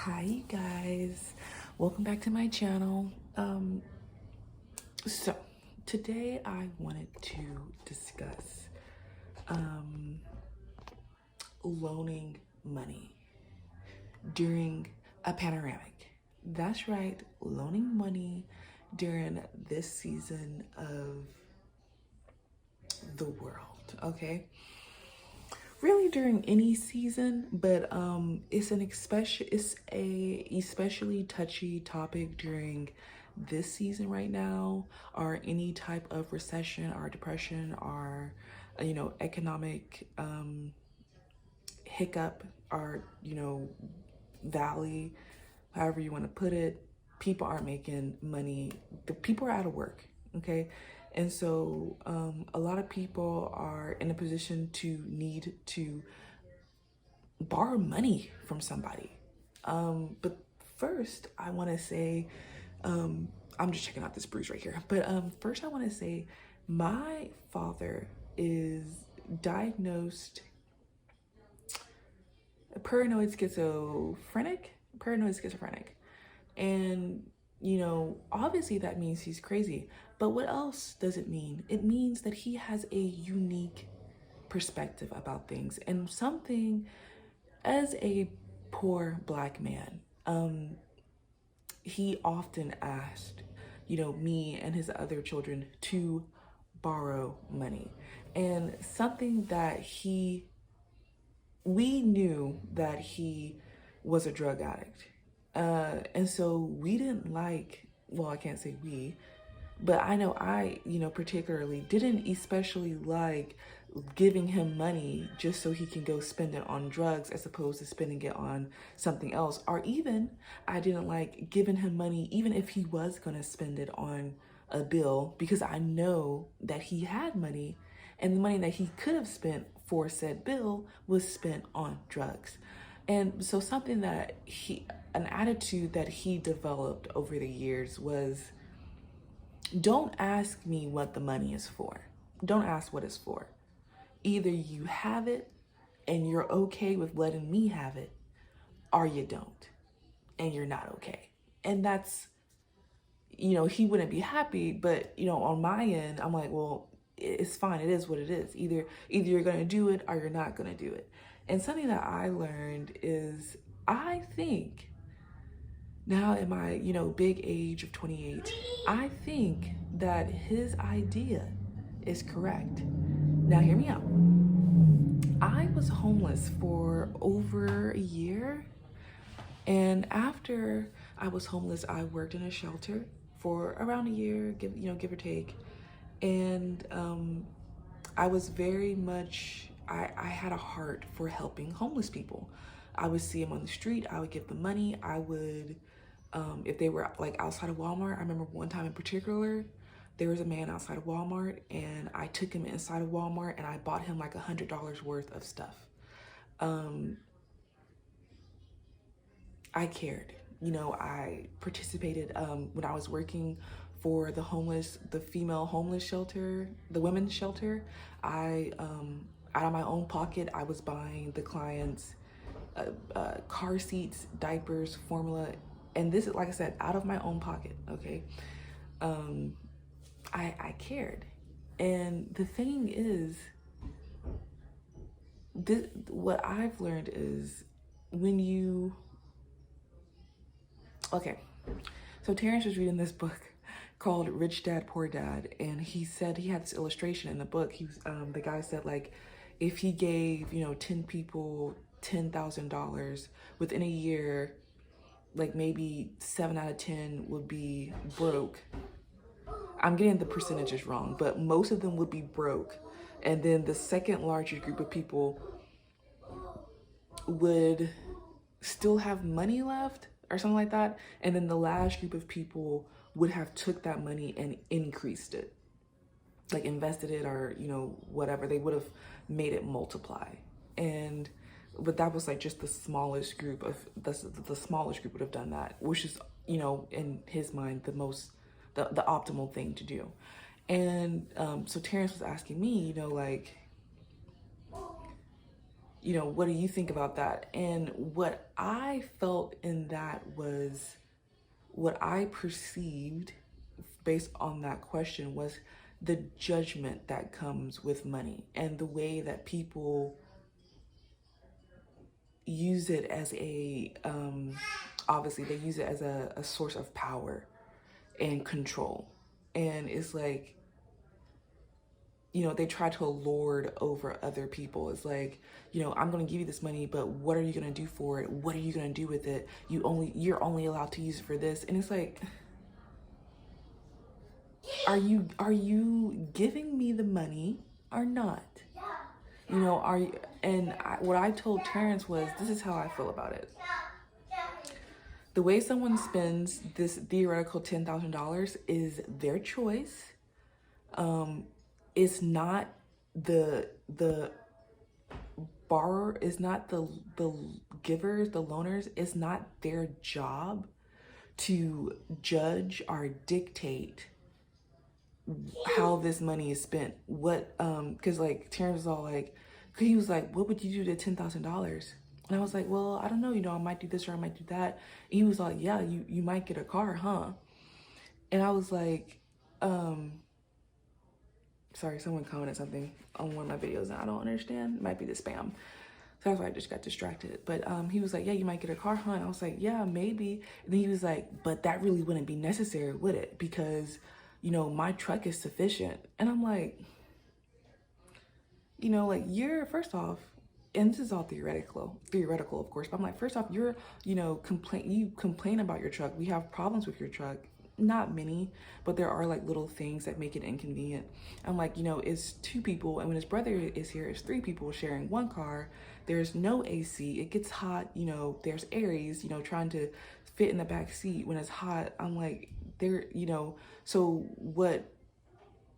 Hi you guys, welcome back to my channel. So today I wanted to discuss loaning money during a panoramic. That's right, loaning money during this season of the world, okay? Really during any season, but it's a especially touchy topic during this season right now, or any type of recession or depression or economic hiccup or valley, however you want to put it. People aren't making money. The people are out of work, okay? And so a lot of people are in a position to need to borrow money from somebody. But first, I want to say, I'm just checking out this bruise right here. But first, I want to say my father is diagnosed paranoid schizophrenic. And, obviously that means he's crazy. But what else does it mean? It means that he has a unique perspective about things. And something, as a poor Black man, he often asked, me and his other children to borrow money. And something that we knew that he was a drug addict. And so we didn't I can't say we, but I know particularly didn't especially like giving him money just so he can go spend it on drugs as opposed to spending it on something else. Or even I didn't like giving him money even if he was going to spend it on a bill, because I know that he had money and the money that he could have spent for said bill was spent on drugs. And so an attitude that he developed over the years was, don't ask me what the money is for. Don't ask what it's for. Either you have it and you're okay with letting me have it, or you don't and you're not okay. And that's, he wouldn't be happy, but on my end, I'm like, well, it's fine. It is what it is. Either you're going to do it or you're not going to do it. And something that I learned is, I think now in my, big age of 28, I think that his idea is correct. Now hear me out. I was homeless for over a year. And after I was homeless, I worked in a shelter for around a year, give or take. And I was very much, I had a heart for helping homeless people. I would see them on the street, I would give them money. I would, if they were like outside of Walmart, I remember one time in particular, there was a man outside of Walmart and I took him inside of Walmart and I bought him like $100 worth of stuff. I cared. I participated when I was working for the female homeless shelter, the women's shelter. I, out of my own pocket, I was buying the clients car seats, diapers, formula. And this is, like I said, out of my own pocket, okay? I cared. And the thing is, what I've learned is okay, so Terrence was reading this book called Rich Dad, Poor Dad, and he said he had this illustration in the book. The guy said, like, if he gave, 10 people $10,000 within a year, like maybe 7 out of 10 would be broke. I'm getting the percentages wrong, but most of them would be broke. And then the second largest group of people would still have money left or something like that. And then the last group of people would have took that money and increased it, like invested it or, whatever. They would have made it multiply. But that was like just the smallest group the smallest group would have done that, which is, in his mind, the optimal thing to do. And so Terrence was asking me, what do you think about that? And what I felt in that was, what I perceived based on that question was the judgment that comes with money, and the way that people use it as obviously they use it as a source of power and control. And it's like, they try to lord over other people. It's like, I'm going to give you this money, but what are you going to do for it? What are you going to do with it? You're only allowed to use it for this. And it's like, are you giving me the money or not? Are you? And what I told Terrence was, this is how I feel about it. The way someone spends this theoretical $10,000 is their choice. It's not the borrower, is not the givers, the loaners. It's not their job to judge or dictate how this money is spent. What because like Terrence was all like, he was like, what would you do to $10,000? And I was like, well, I don't know, I might do this or I might do that. And he was like, yeah, you might get a car, huh? And I was like, sorry, someone commented something on one of my videos and I don't understand. It might be the spam. So that's why I just got distracted. But he was like, yeah, you might get a car, huh? And I was like, yeah, maybe. And then he was like, but that really wouldn't be necessary, would it? Because, my truck is sufficient. And I'm like, like, you're, first off, and this is all theoretical, of course, but I'm like, first off, you complain about your truck. We have problems with your truck. Not many, but there are like little things that make it inconvenient. I'm like, it's two people, and when his brother is here, it's three people sharing one car. There's no AC. It gets hot. There's Aries, trying to fit in the back seat when it's hot. I'm like, so what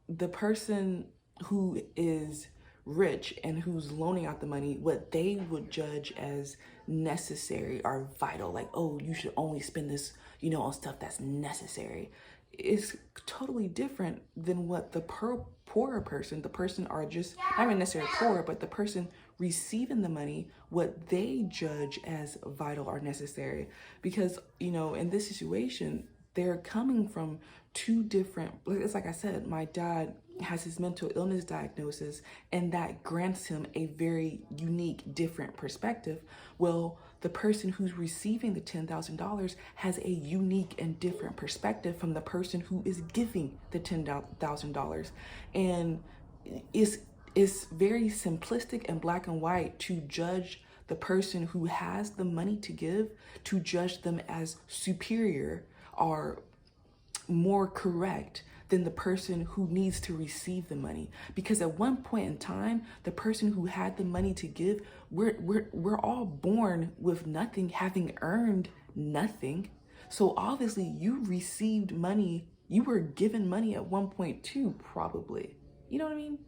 the person who is rich and who's loaning out the money, what they would judge as necessary or vital, like, oh, you should only spend this, on stuff that's necessary, is totally different than what the poorer person, the person are just, not even necessarily poor, but the person receiving the money, what they judge as vital or necessary. Because, in this situation, they're coming from two different, it's like I said, my dad has his mental illness diagnosis, and that grants him a very unique, different perspective. Well, the person who's receiving the $10,000 has a unique and different perspective from the person who is giving the $10,000. And it's very simplistic and black and white to judge the person who has the money to give, to judge them as superior or more correct than the person who needs to receive the money. Because at one point in time, the person who had the money to give, we're all born with nothing, having earned nothing. So obviously you received money, you were given money at one point too, probably. You know what I mean?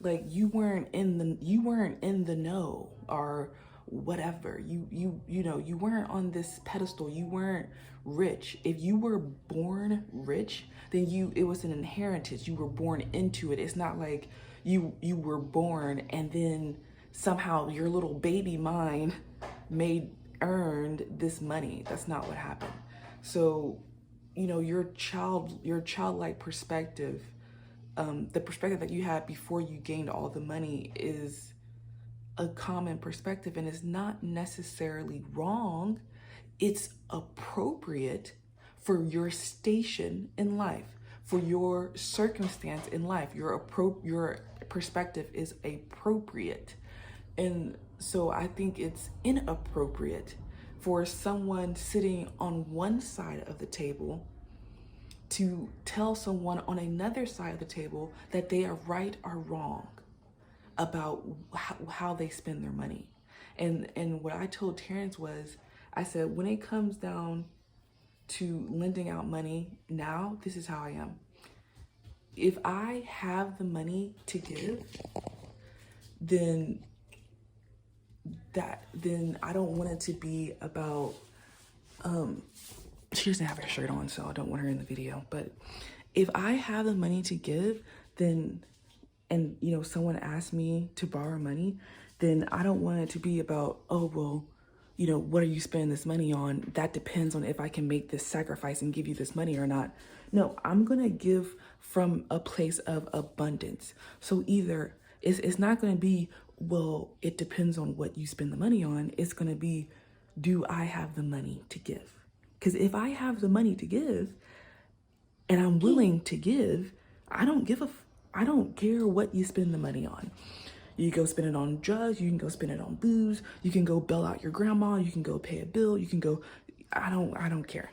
Like you weren't in the know or whatever. You weren't on this pedestal. You weren't rich. If you were born rich, then it was an inheritance. You were born into it. It's not like you were born and then somehow your little baby mind earned this money. That's not what happened. So, your childlike perspective, the perspective that you had before you gained all the money, is a common perspective, and it's not necessarily wrong. It's appropriate for your station in life, for your circumstance in life. Your perspective is appropriate. And so I think it's inappropriate for someone sitting on one side of the table to tell someone on another side of the table that they are right or wrong about how they spend their money. And what I told Terrence was, I said, when it comes down to lending out money now, this is how I am. If I have the money to give, then I don't want it to be about, she doesn't have her shirt on, so I don't want her in the video. But if I have the money to give, then, and someone asked me to borrow money, then I don't want it to be about, oh, well, you know, what are you spending this money on? That depends on if I can make this sacrifice and give you this money or not. No, I'm going to give from a place of abundance. So either it's not going to be, well, it depends on what you spend the money on. It's going to be, do I have the money to give? Because if I have the money to give and I'm willing to give, I don't care what you spend the money on. You can go spend it on drugs, you can go spend it on booze, you can go bail out your grandma, you can go pay a bill, you can go, I don't care.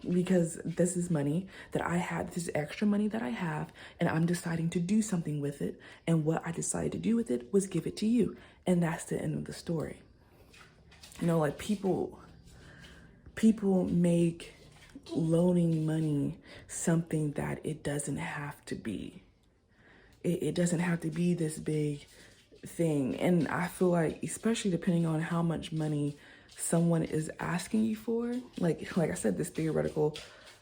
Because this is money that I have, this is extra money that I have, and I'm deciding to do something with it. And what I decided to do with it was give it to you. And that's the end of the story. You know, like people make loaning money something that it doesn't have to be. It doesn't have to be this big thing. And I feel like, especially depending on how much money someone is asking you for, like I said, this theoretical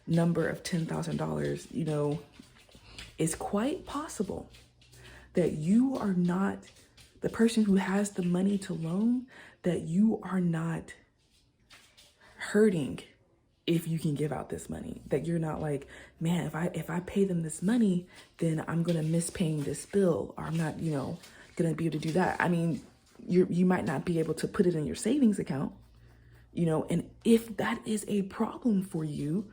number of $10,000, you know, it's quite possible that you are not the person who has the money to loan, that you are not hurting if you can give out this money, that you're not like, man, if I pay them this money, then I'm going to miss paying this bill, or I'm not, you know, going to be able to do that. I mean, you might not be able to put it in your savings account, you know, and if that is a problem for you,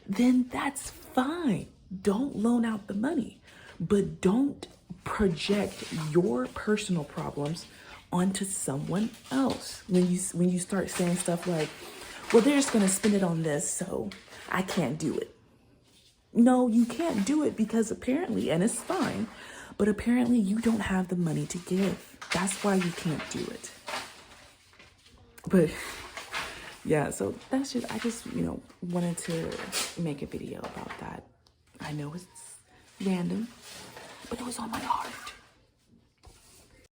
then that's fine. Don't loan out the money, but don't project your personal problems onto someone else. When you start saying stuff like, well, they're just going to spend it on this, so I can't do it. No, you can't do it because apparently, and it's fine, but apparently you don't have the money to give. That's why you can't do it. But yeah, so that's just, I just, you know, wanted to make a video about that. I know it's random, but it was on my heart.